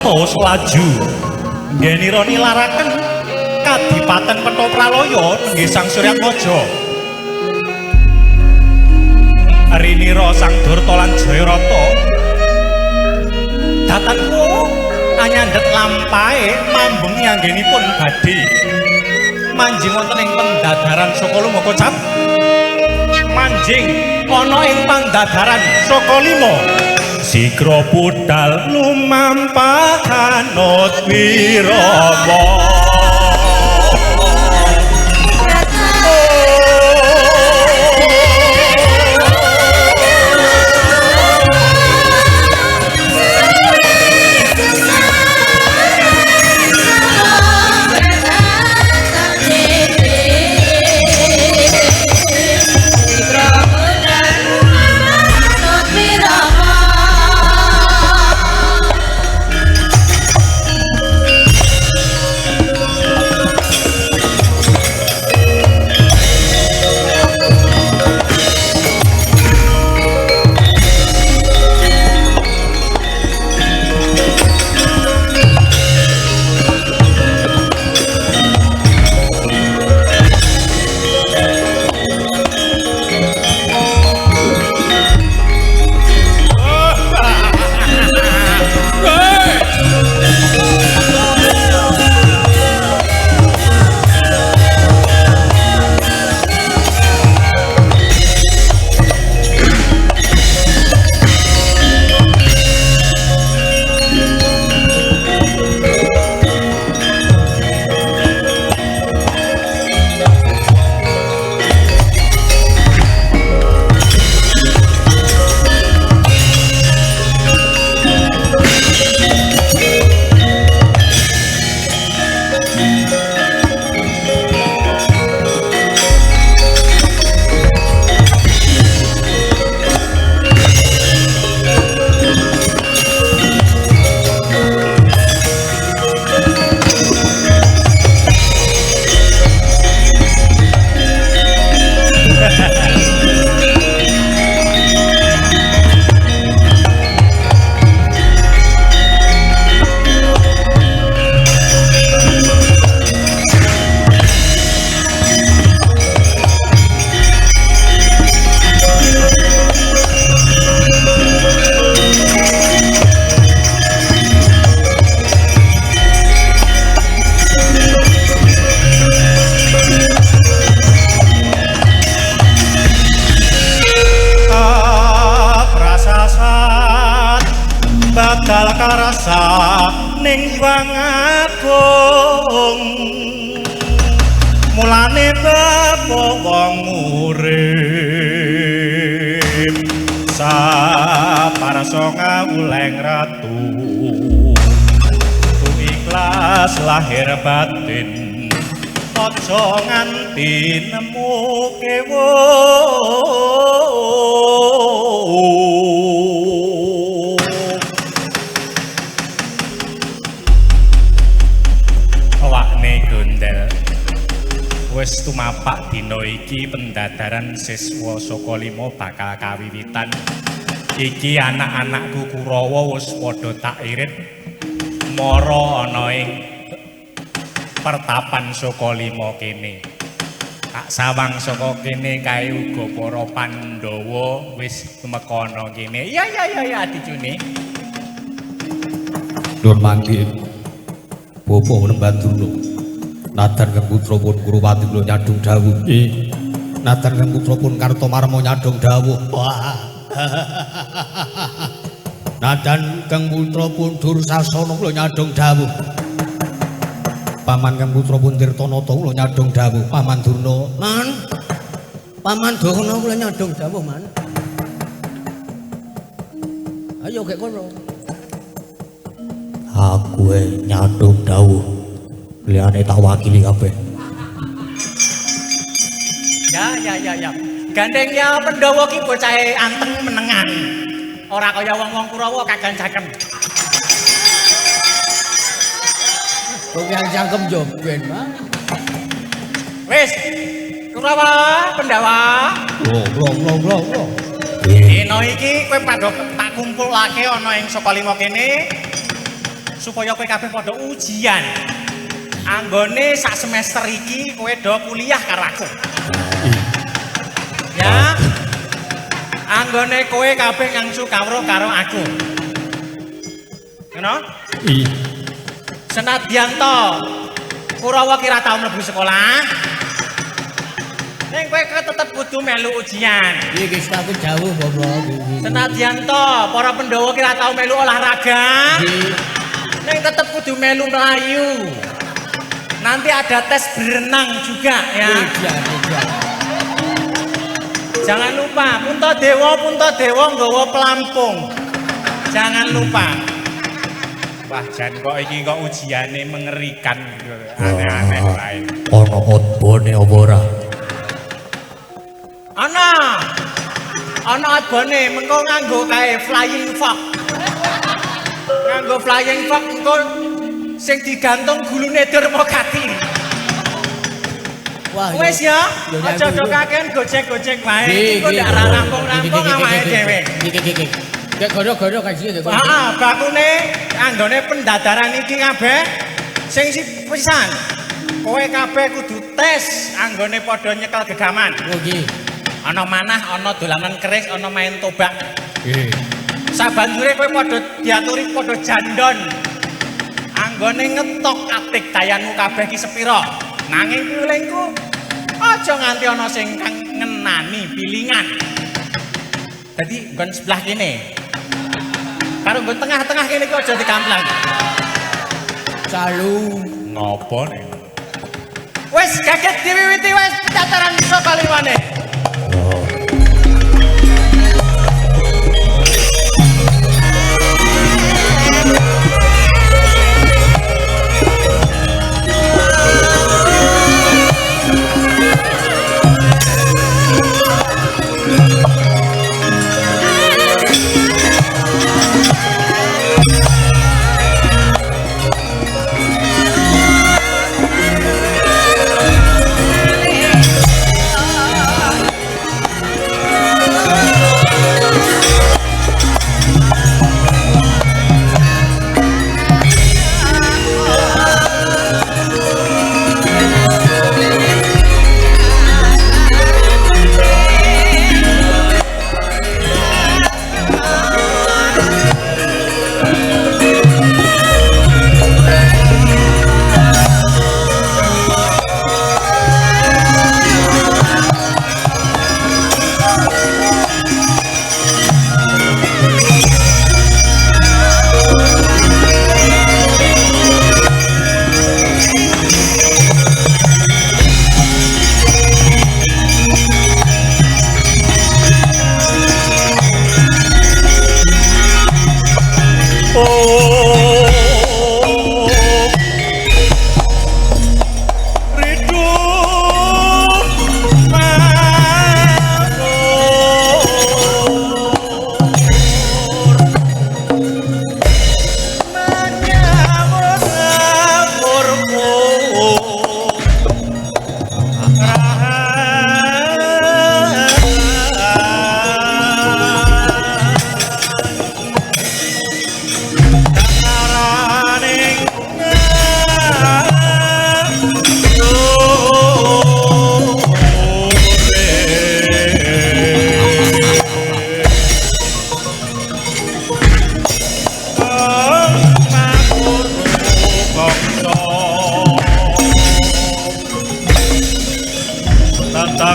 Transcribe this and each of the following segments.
Tos laju nggenira nilaraken Kadipaten Pethapralaya nenggih Sang Suryatmaja. Rinira Sang Durta lan Jayarata datanku anyandhet lampahe mambung anggenipun badhe manjing wonten ing pendadaran Sokalima kocap manjing ana ing pandadaran Sokalima sigra budal lumampah kanut wirama. Ning Hyang Agung mulane bapa wong urip saparsa ngawuleng ratu tu ikhlas lahir batin aja nganti nemu kewo. Wis tumapak dina iki pendadaran siswa Sokalima bakal kawiwitan. Iki anak-anakku Kurawa wis padha tak irit mara ana ing pertapan Sokalima kene. Tak sawang saka kene kae uga para Pandhawa wis tumeka kene. Ya adicune. Nur mangke Bapa Nembanduna. Nadan kang putra pun Kuruwati kula nyadhung dawuh. Nadan kang putra pun Kartamarma nyadhung dawuh. Nadan kang putra pun Dursasana kula nyadhung dawuh. Paman kang putra pun Tirtanata kula nyadhung dawuh. Paman Durna, Man. Paman Durna kula nyadhung dawuh, Man. Ayo gek kono. Aku nyadhung dawuh. Liyane tak wakili kabeh. Ya. Gandengnya Pandhawa ki bocahe anteng menengan. Ora kaya wong-wong Kurawa kagancaken. Kok yang cangkem yo ben, Mas. Wis, Kurawa, Pandhawa. Loh. Dina iki kowe padha tak kumpulake ana ing Sokalima kene. supaya kowe kabeh padha ujian. Anggone sak semester iki kowe do kuliah karo aku. Ya. Anggone kowe kabeh ngangsu kawruh karo aku. Ngono? Iya. Senadyan to Kurawa ki ra tau mlebu sekolah. Ning kowe tetep kudu melu ujian. Iki wis aku jauh, Bapak. Senadyan to para Pandhawa ki ra tau melu olahraga. Ning tetep kudu melu melayu. Nanti ada tes berenang juga ya. Iya. Jangan lupa Puntadewa nggawa pelampung. Jangan lupa. Wah, jan kok iki kok ujiane mengerikan gitu. Aneh-aneh wae. Ana otbone apa ora? Ana otbone mengko nganggo kae flying fox. Nganggo flying fox engko sing digantung gulune Durmagati. Wah. Wes ya, aja do kakean gojek-gojek wae. Engko ndak rampung-rampung awake dhewe. Iki. Kayak godhog-godhog kaji to. Heeh, bakune anggone pendadaran iki kabeh sing pisan. Kowe kabeh kudu tes anggone padha nyekel gegaman. Oh nggih. Ana manah, ana dolanan keris, ana main tobak. Nggih. Sabanjure kowe padha diaturi padha jandon. Anggone ngetok apik dayanmu kabeh ki sepira. Nanging pilingku aja nganti ana sing kang ngenani pilingan. Dadi nggon sebelah kene. Karo nggon tengah-tengah kene iki aja dikamplang. Salu. Ngopo nek? Wes kaget diwiwiti wes dataran saka liwane.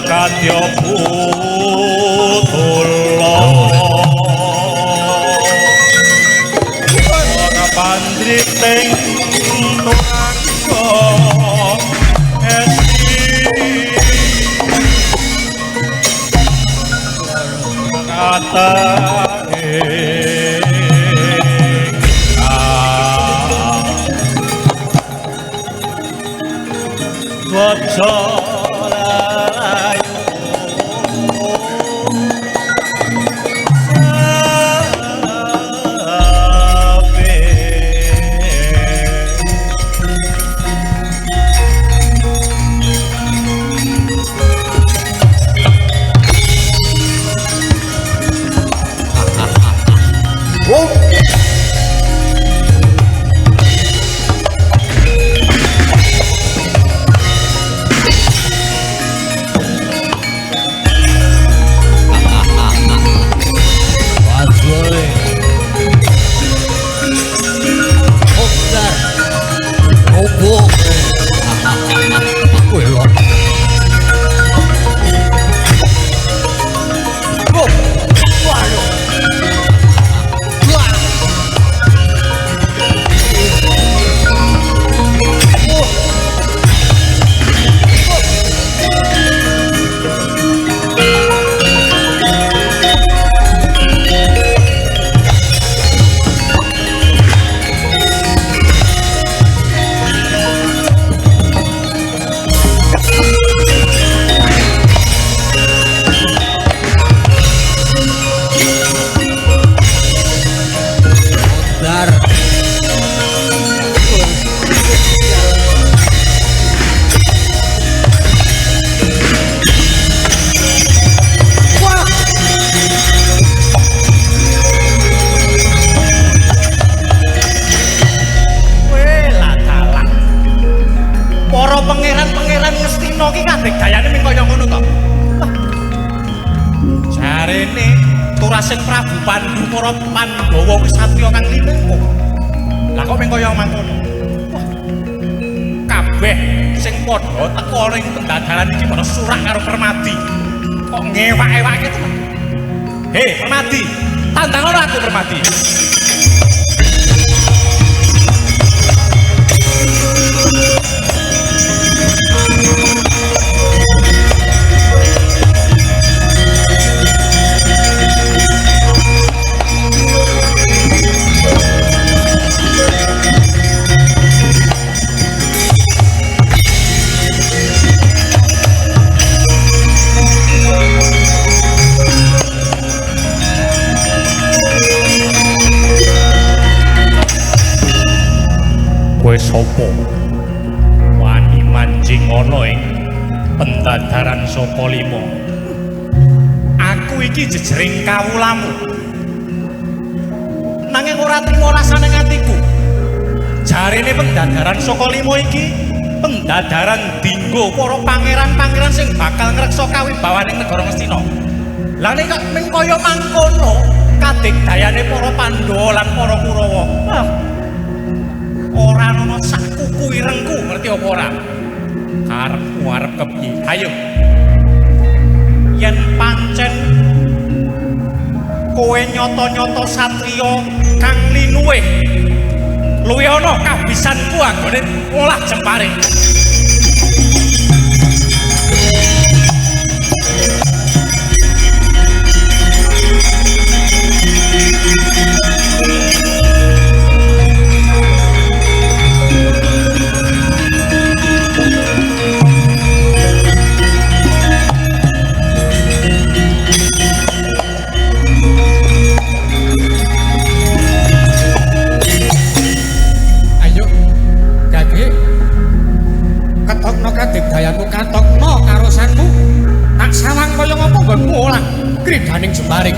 Kadya Putula ora pandriting turangga esti kata sing Prabu Pandhu para Pandhawa wis satriya kang linengkung. Lah kok mung kaya mangkono. Kabeh sing padha teka ning pendadaran iki padha surak karo Permadi. Kok ngewak-ewake to? Hei, Permadi, tandang ora aku Permadi. Kowe sapa? Wani manjing ana ing pendadaran saka lima. Aku iki jejering kawulamu. Nanging ora trima rasane atiku. Jarene pendadaran saka lima iki pendadaran dinggo para pangeran-pangeran sing bakal ngreksa kawibawaning negara Ngastina. Lah nek kok mung kaya mangkono, kadigdayane para Pandhawa lan para Kurawa. Ora ana sak kuku irengku, ngerti apa ora? Karepmu arep kepiye? Ayo. Yen pancen kowe nyata-nyata satriya kang linuwih, luwih ana kabisanku anggone ngolah jempare. Kadigdayanmu katokno karosanmu tak sawang kaya ngapa nggonmu olah kridaning jembaring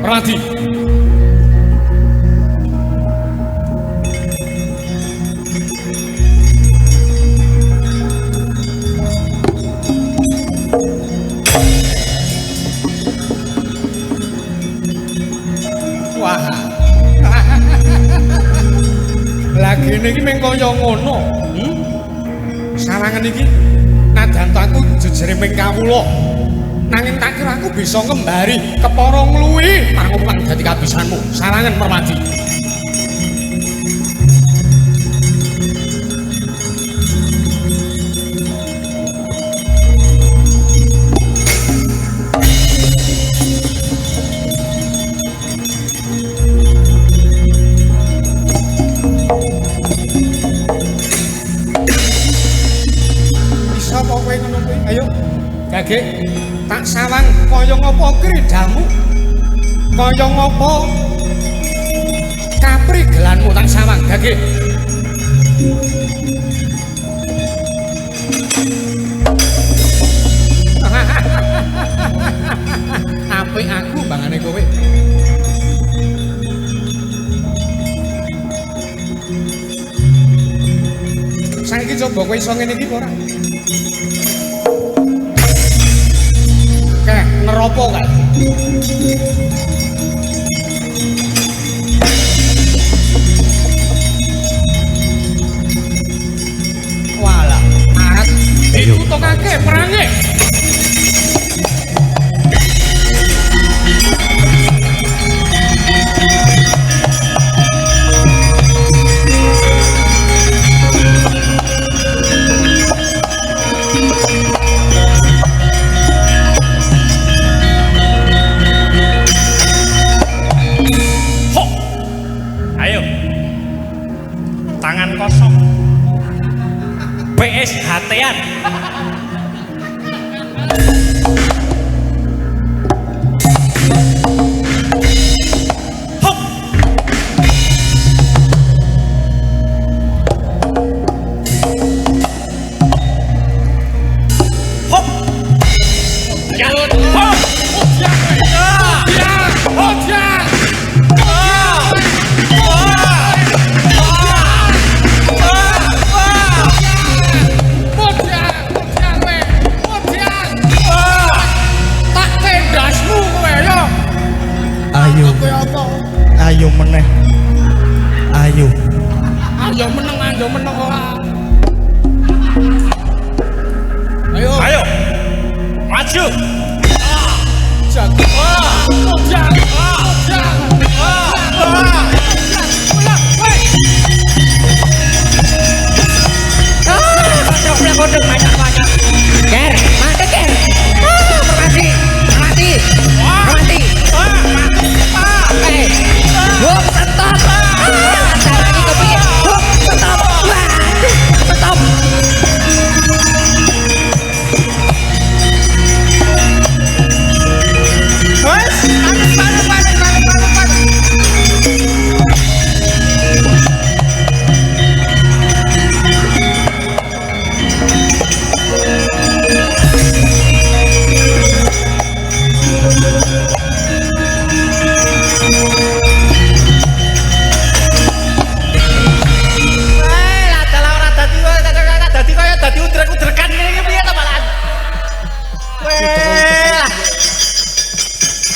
Permadi. Wah lagi ini mung kaya ngono. Sawangan iki najan aku jejere ming kawula nanging tak kira aku bisa ngembari kepara ngluwi pangumpan dadi kabisanmu. Sawangan Permadi. Ayo, Gage, tak sawang kaya ngapa kridamu, kaya ngapa kaprigelanmu tak sawang, Gage. Apik aku bangane kowe. Saiki coba kowe iso ngene iki ora? Neropo kan? Walah, arat ditutokake perange. PSHT-an. Hop. Hop. Ya. Hop. Ya. Ya. Hop ya. Yo meneng kok. Ayo. Ayo. Maju. Jak. Jak. Kodok banyak-banyak. Ger, mati ger. Mati. Buk, stop. Lagi kepiye? Buk, stop. Stop.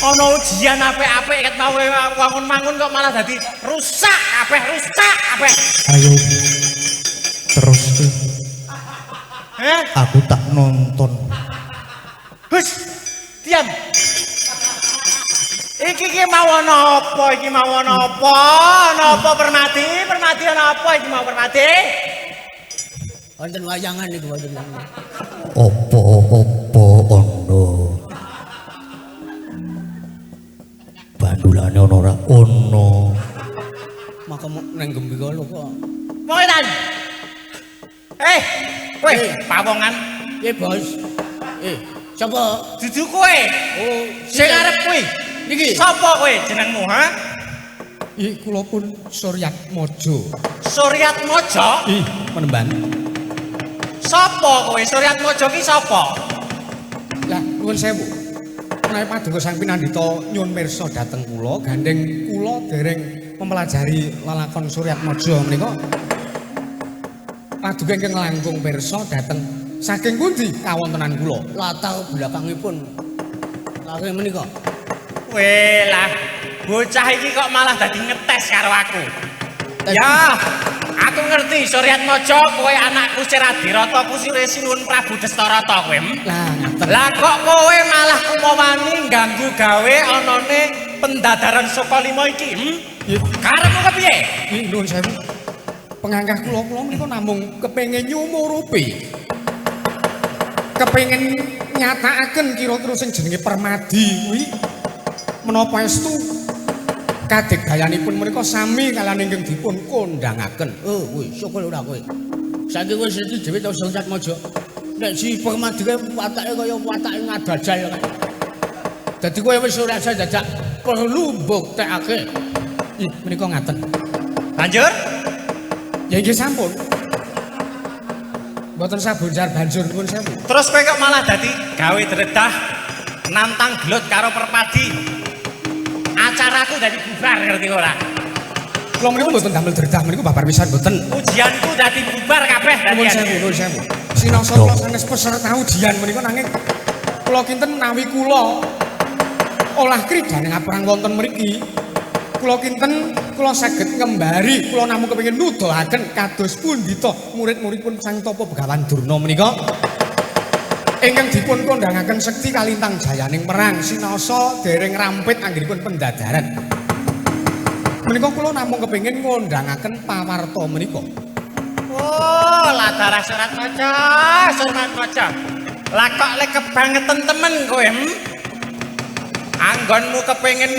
Ono ujian apik-apik ket mau wangun-mangun kok malah dadi rusak kabeh. Ayo. Terus ke. Aku tak nonton. Hus, diam. Iki mau ana apa? Napa Permati? Permati ana apa iki mau Permati? Wonten wayangan niku wonten. Opo ono. Bandulane ono ora ono. Maka nang gembira lho kok. Mongetan. Kowe pawongan. Bos. Sapa? Dudu kowe. Oh, Sing arep kuwi. Niki. Sapa kowe jenengmu, ha? Kula pun Suryat Mojo. Suryat Mojo? Menemban. Sapa kowe? Suryat Mojo ki sapa? Lah, nuwun sewu. Menawi paduka Sang Pinandhita nyuwun pirsa dhateng kula, gandeng kula dereng mempelajari lelakon Suryat Mojo menika. Paduka ingkang langkung pirsa dhateng saking pundi kawontenan kula? Latar belakangipun. Lare menika. Weh lah, bocah iki kok malah dadi ngetes karo aku. Ya, aku ngerti Suryat Mojo kowe anakku Siradirata kusire Sinuwun Prabu Destarata kowe. Lah kok kowe malah kumawani ganggu gawe anane pendadaran saka lima iki? Karepmu kepiye? Nuwun sewu. Pengangkah kula menika namung kepengin nyumurupi. Kepengin nyatakaken kira-kira sing jenenge Permadi kuwi menapa estu kadegdayanipun menika sami kaliyan ingkang dipun kondangaken. Oh, wis syukur ora kowe. Saiki wis iki dhewe to Suryat Mojo. Nek si Permadi kuwi watake kaya watake ngadajal kan. Dadi kowe wis ora usah dadak perlu mbuktekake. Menika ngaten. Banjur? Ya nggih sampun. Mboten sabunjar banjur nuwun sewu. Terus kowe kok malah dadi gawe dredah nantang gelut karo Permadi. Acaraku dadi bubar ngerti ora? Kula menika mboten damel dredah menika babar pisan mboten. Ujianku dadi bubar kabeh Nuwun dadian. sewu. Sinasa kula sanes peserta ujian menika nanging kula kinten nawi kula olah kridane ngaprang wonten mriki. Kula kinten kula saged ngembari kula namung kepengin nuduhaken kados pundi to murid-muridipun Sang Tapa Begawan Durna menika ingkang dipun kondangaken sekti kalintang jayaning perang sinasa dereng rampit anggenipun pendadaran. Menika kula namung kepengin ngondangaken pawarta menika. Oh, latara Surat Mojo. Lah kok lek kebangetan temen kowe. Anggonmu kepengin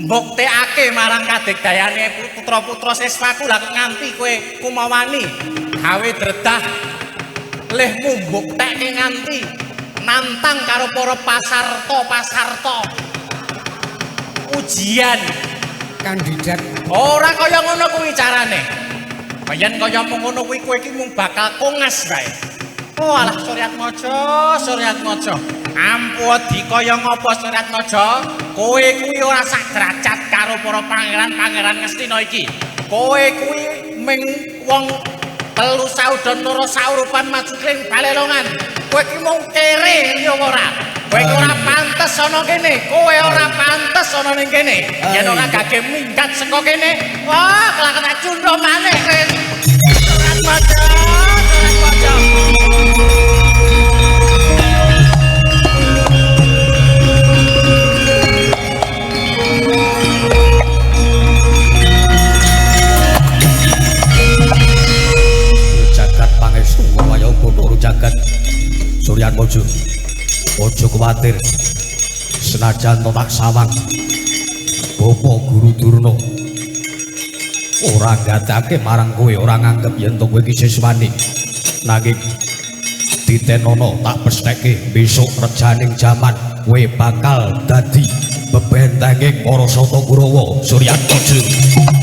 mbuktekake marang kadegdayane putra-putra siswaku lah kok nganti kowe kumawani gawe dredah lehmu mbuktekke nganti nantang karo para pasarta ujian Kandidat ora kaya ngono kuwi carane. Yen kaya ngono kuwi kowe iki mung bakal kongas bae. Oh alah Suryat Mojo. Ampun dikaya ngapa Suryat Mojo? Kowe kuwi ora sak derajat karo para pangeran-pangeran Ngastina iki. Kowe kuwi ming wong telu saudara saurupan maju kling balelongan. Kowe iki mung kere ya ora. Kowe ora pantes ana kene. Kowe ora pantes ana ning kene. Yen ora gage minggat saka kene, wah kelakon tak cundho maneh. Suryan Mojo, ojo kuwatir, senajan tak sawang, Bapak Guru Durna ora ngatake marang kowe, ora nganggep yen to kowe iki siswane. Nanging ditenono tak pestheke besok rejaning jaman kowe bakal dadi bebentenging para Sata Kurawa, Suryan Mojo.